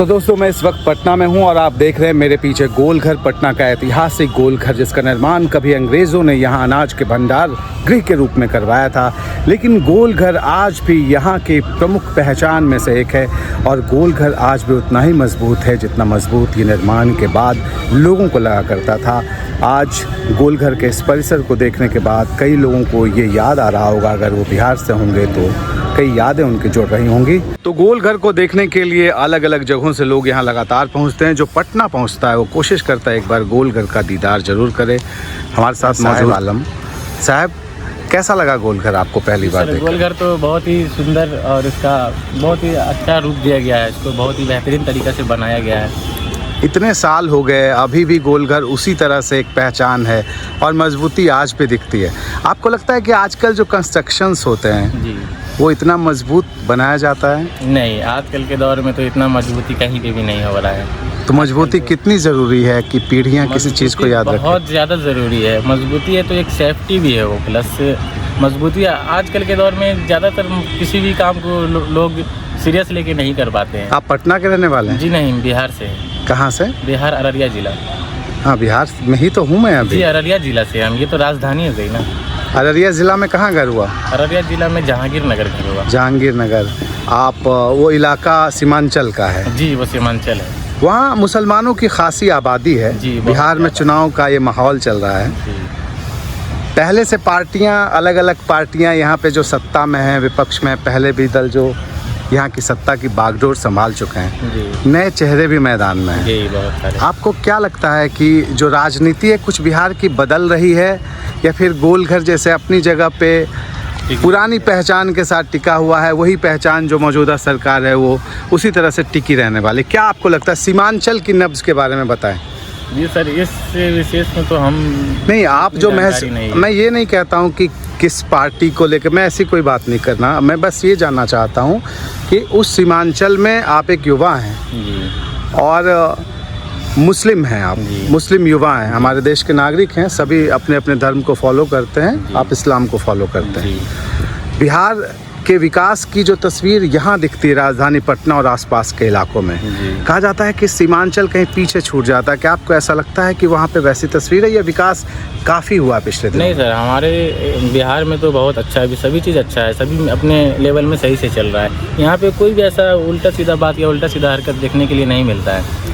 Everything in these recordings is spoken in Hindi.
तो दोस्तों मैं इस वक्त पटना में हूं और आप देख रहे हैं मेरे पीछे गोलघर, पटना का ऐतिहासिक गोलघर जिसका निर्माण कभी अंग्रेज़ों ने यहां अनाज के भंडार गृह के रूप में करवाया था। लेकिन गोलघर आज भी यहां की प्रमुख पहचान में से एक है और गोलघर आज भी उतना ही मजबूत है जितना मजबूत ये निर्माण के बाद लोगों को लगा करता था। आज गोलघर के इस परिसर को देखने के बाद कई लोगों को ये याद आ रहा होगा, अगर वो बिहार से होंगे तो कई यादें उनकी जुड़ रही होंगी। तो गोलघर को देखने के लिए अलग अलग जगहों से लोग यहाँ लगातार पहुँचते हैं। जो पटना पहुँचता है वो कोशिश करता है एक बार गोलघर का दीदार जरूर करे। हमारे साथ मौजूद आलम साहब, कैसा लगा गोलघर आपको पहली बार देखकर? गोलघर तो बहुत ही सुंदर और इसका बहुत ही अच्छा रूप दिया गया है, इसको बहुत ही बेहतरीन तरीक़े से बनाया गया है। इतने साल हो गए, अभी भी गोलघर उसी तरह से एक पहचान है और मजबूती आज भी दिखती है। आपको लगता है कि आजकल जो कंस्ट्रक्शंस होते हैं जी, वो इतना मजबूत बनाया जाता है? नहीं, आजकल के दौर में तो इतना मजबूती कहीं पे भी नहीं हो रहा है। तो मजबूती कितनी ज़रूरी है कि पीढ़ियाँ किसी चीज़ को याद रखें? बहुत ज़्यादा ज़रूरी है। मजबूती है तो एक सेफ्टी भी है वो, प्लस मजबूती आजकल के दौर में ज़्यादातर किसी भी काम को लोग सीरियस लेके नहीं कर पाते हैं। आप पटना के रहने वाले हैं? जी नहीं, बिहार से। कहाँ से? बिहार, अररिया जिला। हाँ, बिहार में ही तो हूँ मैं अभी। जी, अररिया जिला से हम, ये तो राजधानी है ना। अररिया ज़िला में कहाँ घर हुआ? अररिया जिला में जहांगीर नगर घर हुआ। जहांगीर नगर। आप वो इलाका सीमांचल का है? जी, वो सीमांचल है। वहाँ मुसलमानों की खासी आबादी है। जी, बिहार में चुनाव का ये माहौल चल रहा है। पहले से पार्टियाँ, अलग अलग पार्टियाँ यहाँ पे जो सत्ता में हैं, विपक्ष में, पहले भी दल जो यहाँ की सत्ता की बागडोर संभाल चुके हैं, नए चेहरे भी मैदान में हैं। जी, बहुत सारे। आपको क्या लगता है कि जो राजनीति है कुछ बिहार की बदल रही है या फिर गोलघर जैसे अपनी जगह पे पुरानी पहचान के साथ टिका हुआ है, वही पहचान जो मौजूदा सरकार है वो उसी तरह से टिकी रहने वाली? क्या आपको लगता है? सीमांचल की नब्ज के बारे में बताएं। जी सर, इस विशेष में तो हम नहीं, आप जो मैं ये नहीं कहता हूँ कि किस पार्टी को लेकर, मैं ऐसी कोई बात नहीं करना, मैं बस ये जानना चाहता हूँ कि उस सीमांचल में आप एक युवा हैं और मुस्लिम हैं, आप मुस्लिम युवा हैं, हमारे देश के नागरिक हैं, सभी अपने अपने धर्म को फॉलो करते हैं, आप इस्लाम को फॉलो करते हैं। बिहार के विकास की जो तस्वीर यहाँ दिखती है राजधानी पटना और आसपास के इलाकों में, कहा जाता है कि सीमांचल कहीं पीछे छूट जाता है। क्या आपको ऐसा लगता है कि वहाँ पे वैसी तस्वीर है या विकास काफ़ी हुआ पिछले दिनों? नहीं सर, हमारे बिहार में तो बहुत अच्छा है, सभी चीज़ अच्छा है, सभी अपने लेवल में सही से चल रहा है। यहाँ पे कोई भी ऐसा उल्टा सीधा बात या उल्टा सीधा हरकत देखने के लिए नहीं मिलता है।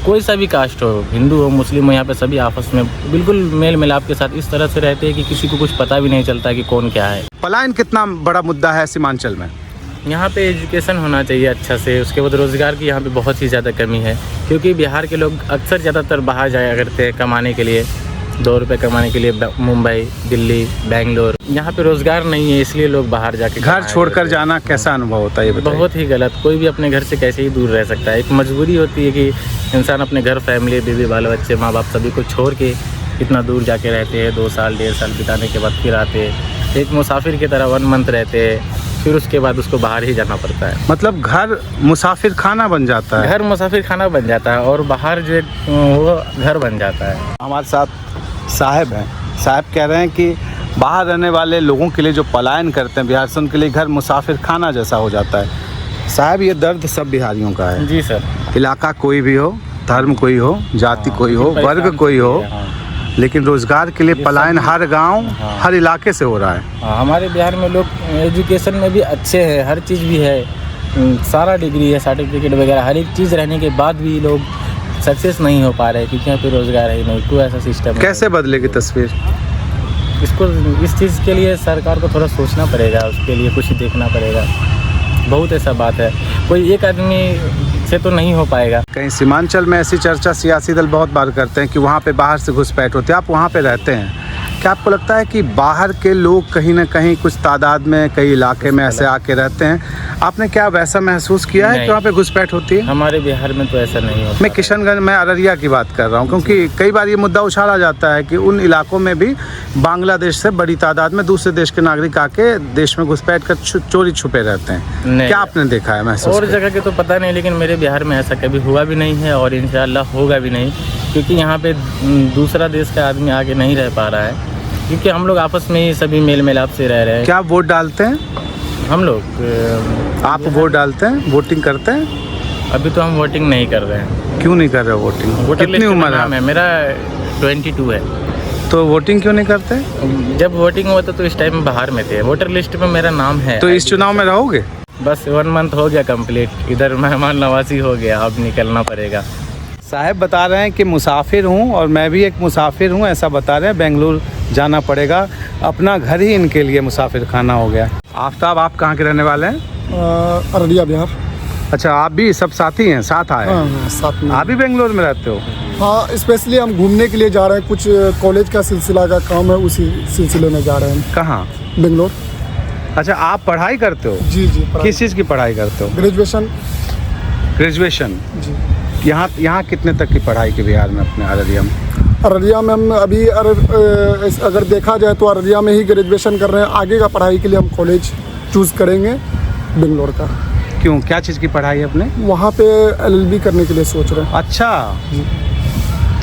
कोई सा भी कास्ट हो, हिंदू हो, मुस्लिम हो, यहाँ पे सभी आपस में बिल्कुल मेल मिलाप के साथ इस तरह से रहते हैं कि किसी को कुछ पता भी नहीं चलता कि कौन क्या है। पलायन कितना बड़ा मुद्दा है सीमांचल में? यहाँ पे एजुकेशन होना चाहिए अच्छा से, उसके बाद रोज़गार की यहाँ पे बहुत ही ज़्यादा कमी है, क्योंकि बिहार के लोग अक्सर ज़्यादातर बाहर जाया करते हैं कमाने के लिए, 2 रुपये कमाने के लिए मुंबई, दिल्ली, बेंगलोर। यहाँ पे रोज़गार नहीं है, इसलिए लोग बाहर जाके घर छोड़कर जाना कैसा अनुभव होता है ये बताइए? बहुत ही गलत। कोई भी अपने घर से कैसे ही दूर रह सकता है। एक मजबूरी होती है कि इंसान अपने घर, फैमिली, बीवी, बाल बच्चे, माँ बाप सभी को छोड़ के इतना दूर जाके रहते हैं। 2 साल 1.5 साल बिताने के बाद फिर आते हैं, एक मुसाफिर की तरह 1 मंथ रहते हैं, फिर उसके बाद उसको बाहर ही जाना पड़ता है। मतलब घर मुसाफिर खाना बन जाता है? घर मुसाफिर खाना बन जाता है और बाहर जो वो घर बन जाता है। हमारे साथ साहब हैं। साहब कह रहे हैं कि बाहर रहने वाले लोगों के लिए जो पलायन करते हैं बिहार से, उनके लिए घर मुसाफिर खाना जैसा हो जाता है। साहब, ये दर्द सब बिहारियों का है। जी सर। इलाका कोई भी हो, धर्म कोई हो, जाति कोई हो, वर्ग कोई हो, लेकिन रोजगार के लिए पलायन हर गांव, हर इलाके से हो रहा है। हमारे बिहार में लोग एजुकेशन में भी अच्छे हैं, हर चीज़ भी है, सारा डिग्री है, सर्टिफिकेट वगैरह, हर एक चीज़ रहने के बाद भी लोग सक्सेस नहीं हो पा रहे क्योंकि यहाँ पे रोज़गार है नहीं। कोई ऐसा सिस्टम कैसे बदलेगी तस्वीर? इसको, इस चीज़ के लिए सरकार को थोड़ा सोचना पड़ेगा, उसके लिए कुछ देखना पड़ेगा। बहुत ऐसा बात है, कोई एक आदमी से तो नहीं हो पाएगा। कहीं सीमांचल में ऐसी चर्चा सियासी दल बहुत बार करते हैं कि वहाँ पे बाहर से घुसपैठ होती है। आप वहाँ पे रहते हैं, क्या आपको लगता है कि बाहर के लोग कहीं ना कहीं कुछ तादाद में कई इलाके में ऐसे आके रहते हैं? आपने क्या वैसा महसूस किया है कि वहाँ पे घुसपैठ होती है? हमारे बिहार में तो ऐसा नहीं होता। मैं किशनगंज में अररिया की बात कर रहा हूँ, क्योंकि कई बार ये मुद्दा उछाला जाता है कि उन इलाकों में भी बांग्लादेश से बड़ी तादाद में दूसरे देश के नागरिक आके देश में घुसपैठ कर चोरी छुपे रहते हैं। क्या आपने देखा है, महसूस? और जगह के तो पता नहीं, लेकिन मेरे बिहार में ऐसा कभी हुआ भी नहीं है और इंशाअल्लाह होगा भी नहीं, क्योंकि यहाँ पे दूसरा देश का आदमी आगे नहीं रह पा रहा है, क्योंकि हम लोग आपस में ही सभी मेल मिलाप से रह रहे हैं। क्या आप वोट डालते हैं? हम लोग आप वोट डालते हैं, वोटिंग करते हैं? अभी तो हम वोटिंग नहीं कर रहे हैं। क्यों नहीं कर रहे हो वोटिंग? वोटर कितनी लिस्ट में उम्र नाम है? है मेरा 22 है। तो वोटिंग क्यों नहीं करते? जब वोटिंग हुआ था तो इस टाइम में बाहर में थे। वोटर लिस्ट में मेरा नाम है। तो इस चुनाव में रहोगे? बस 1 मंथ हो गया कंप्लीट, इधर मेहमान नवाजी हो गया, अब निकलना पड़ेगा। साहब बता रहे हैं कि मुसाफिर हूँ और मैं भी एक मुसाफिर हूँ, ऐसा बता रहे हैं। बेंगलुरु जाना पड़ेगा, अपना घर ही इनके लिए मुसाफिर खाना हो गया। आफ्ताब, आप कहाँ के रहने वाले हैं? अररिया बिहार। अच्छा, आप भी सब साथी हैं, साथ आए हैं? हाँ, साथ में। आप भी बेंगलुरु में रहते हो? हाँ, स्पेशली हम घूमने के लिए जा रहे हैं, कुछ कॉलेज का सिलसिला का काम है, उसी सिलसिले में जा रहे हैं। कहाँ? बेंगलोर। अच्छा, आप पढ़ाई करते हो? जी जी। किस चीज़ की पढ़ाई करते हो? ग्रेजुएशन। ग्रेजुएशन। जी। यहाँ कितने तक की पढ़ाई की बिहार में, अपने अररिया में? अररिया में हम अभी अगर देखा जाए तो अररिया में ही ग्रेजुएशन कर रहे हैं। आगे का पढ़ाई के लिए हम कॉलेज चूज़ करेंगे बेंगलोर का। क्यों, क्या चीज़ की पढ़ाई है अपने? वहाँ पे LLB करने के लिए सोच रहे हैं। अच्छा,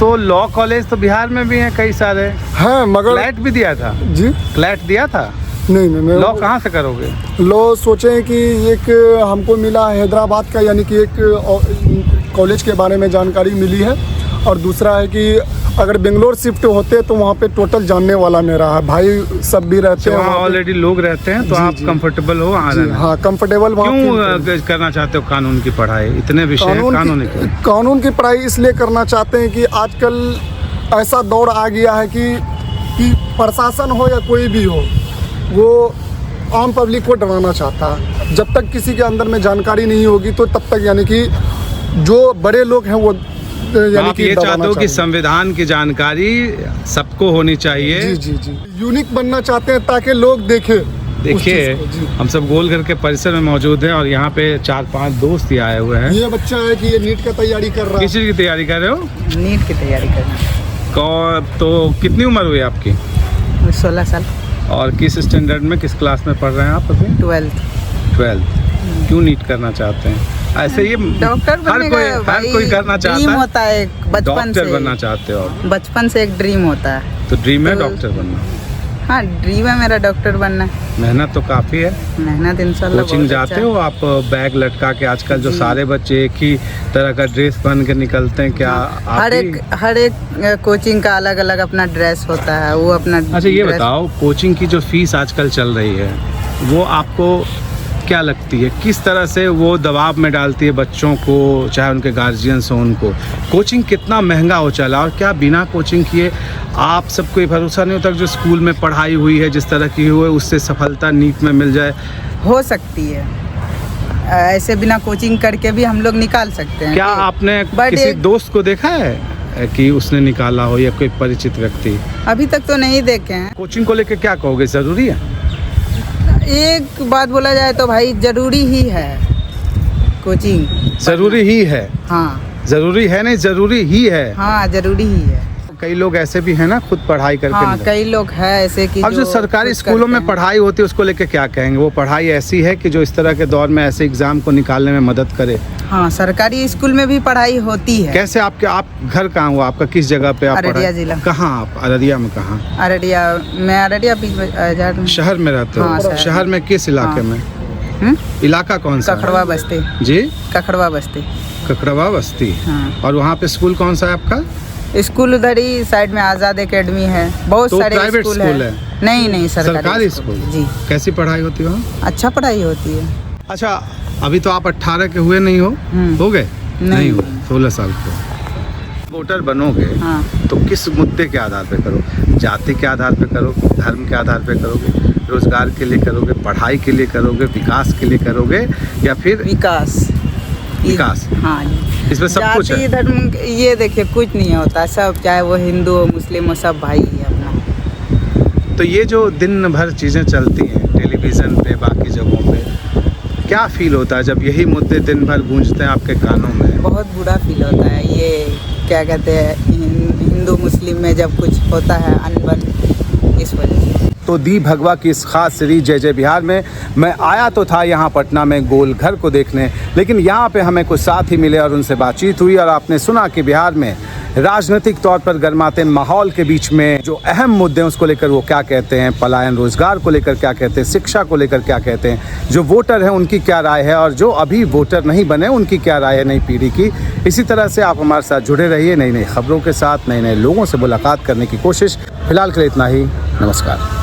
तो लॉ कॉलेज तो बिहार में भी हैं कई सारे हैं, मगर क्लैट भी दिया था? जी। क्लैट दिया था? नहीं, लॉ कहाँ से करोगे? लॉ सोचे कि एक हमको मिला हैदराबाद का, यानी कि एक कॉलेज के बारे में जानकारी मिली है, और दूसरा है कि अगर बेंगलोर शिफ्ट होते तो वहाँ पे टोटल जानने वाला मेरा है, भाई सब भी रहते हैं वहाँ ऑलरेडी लोग रहते हैं, तो जी, आप जी। कंफर्टेबल हो वहाँ रहने? हाँ, कंफर्टेबल। क्यों करना चाहते हो कानून की पढ़ाई? इतने विषय कानून की पढ़ाई इसलिए करना चाहते हैं कि आजकल ऐसा दौर आ गया है कि प्रशासन हो या कोई भी हो, वो आम पब्लिक को डराना चाहता है। जब तक किसी के अंदर में जानकारी नहीं होगी तो तब तक, यानी कि जो बड़े लोग हैं वो आप ये चाहते हो कि संविधान की जानकारी सबको होनी चाहिए? जी जी जी। यूनिक बनना चाहते हैं ताकि लोग देखें। देखिए, हम सब गोलघर के परिसर में मौजूद हैं और यहाँ पे 4-5 दोस्त ही आए हुए हैं। ये बच्चा है कि ये नीट का तैयारी कर रहा है। किस चीज़ की तैयारी कर रहे हो? नीट की तैयारी करना। तो कितनी उम्र हुई आपकी? 16 साल। और किस स्टैंडर्ड में, किस क्लास में पढ़ रहे हैं आप अभी? 12th। क्यों नीट करना चाहते हैं? ऐसे ये डॉक्टर हर कोई करना चाहता ड्रीम है। होता है बचपन से। डॉक्टर बनना चाहते हो आप? बचपन से एक ड्रीम होता है। तो ड्रीम है तो- डॉक्टर बनना? हाँ, ड्रीम है मेरा डॉक्टर बनना। मेहनत तो काफ़ी है। मेहनत इंशाल्लाह कोचिंग बहुत जाते अच्छा हो आप? बैग लटका के आजकल जो जी। सारे बच्चे एक ही तरह का ड्रेस पहन के निकलते हैं, क्या आप हर एक कोचिंग का अलग अलग अपना ड्रेस होता है, वो अपना। अच्छा, ये ड्रेस- बताओ, कोचिंग की जो फीस आजकल चल रही है वो आपको क्या लगती है? किस तरह से वो दबाव में डालती है बच्चों को, चाहे उनके गार्जियंस हो उनको? कोचिंग कितना महंगा हो चला, और क्या बिना कोचिंग किए आप सबको ये भरोसा नहीं होता कि जो स्कूल में पढ़ाई हुई है, जिस तरह की हुई है, उससे सफलता नीट में मिल जाए? हो सकती है, ऐसे बिना कोचिंग करके भी हम लोग निकाल सकते हैं। क्या आपने But किसी एक- दोस्त को देखा है कि उसने निकाला हो, या कोई परिचित व्यक्ति? अभी तक तो नहीं देखे हैं। कोचिंग को लेकर क्या कहोगे, ज़रूरी है? एक बात बोला जाए तो भाई जरूरी ही है कोचिंग। ज़रूरी ही है? हाँ ज़रूरी है नहीं, ज़रूरी ही है। हाँ, जरूरी ही है। कई लोग ऐसे भी हैं ना, खुद पढ़ाई करके हाँ, निकल- कई लोग हैं ऐसे कि अब जो सरकारी खुद स्कूलों करते में हैं। पढ़ाई होती है उसको लेके क्या कहेंगे? वो पढ़ाई ऐसी है कि जो इस तरह के दौर में ऐसे एग्जाम को निकालने में मदद करे? हाँ, सरकारी स्कूल में भी पढ़ाई होती है। कैसे? आप घर कहाँ हुआ आपका? किस जगह पे आप अररिया पढ़ाई- जिला। कहाँ आप? अररिया में कहाँ? अररिया, मैं अररिया बीच बाजार में। शहर में रहते हो? हाँ, शहर में किस इलाके हाँ। में? इलाका कौन सा है? कखड़वा बस्ती। जी, कखड़वा बस्ती। ककड़वा बस्ती। हाँ। और वहाँ पे स्कूल कौन सा है आपका? स्कूल उधर ही साइड में आज़ाद एकेडमी है, बहुत तो सारे प्राइवेट स्कूल स्कूल है। है? नहीं, सरकारी स्कूल। जी। कैसी पढ़ाई होती है वहाँ? अच्छा पढ़ाई होती है। अच्छा, अभी तो आप 18 के हुए नहीं हो? हो गए? नहीं। हुए, 16 साल के। वोटर बनोगे हाँ। तो किस मुद्दे के आधार पे करो? जाति के आधार पे करो, धर्म के आधार पे करोगे, रोजगार के लिए करोगे, पढ़ाई के लिए करोगे, विकास के लिए करोगे, या फिर विकास। हाँ जी। इसमें सब कुछ जाति है? धर्म ये देखिए कुछ नहीं होता, सब चाहे वो हिंदू हो मुस्लिम हो, सब भाई है अपना। तो ये जो दिन भर चीज़ें चलती हैं टेलीविज़न पे, बाकी जगहों पे, क्या फील होता है जब यही मुद्दे दिन भर गूंजते हैं आपके कानों में? बहुत बुरा फील होता है। ये क्या कहते हैं, हिंदू मुस्लिम में जब कुछ होता है अनबन, इस वजह से। तो दी भगवा की इस खास सीरीज जय जय बिहार में मैं आया तो था यहाँ पटना में गोल घर को देखने, लेकिन यहाँ पे हमें कुछ साथी मिले और उनसे बातचीत हुई, और आपने सुना कि बिहार में राजनीतिक तौर पर गर्माते माहौल के बीच में जो अहम मुद्दे हैं उसको लेकर वो क्या कहते हैं, पलायन रोजगार को लेकर क्या कहते हैं, शिक्षा को लेकर क्या कहते हैं, जो वोटर हैं उनकी क्या राय है और जो अभी वोटर नहीं बने उनकी क्या राय है नई पीढ़ी की। इसी तरह से आप हमारे साथ जुड़े रहिए नई नई खबरों के साथ, नए नए लोगों से मुलाकात करने की कोशिश। फिलहाल के लिए इतना ही, नमस्कार।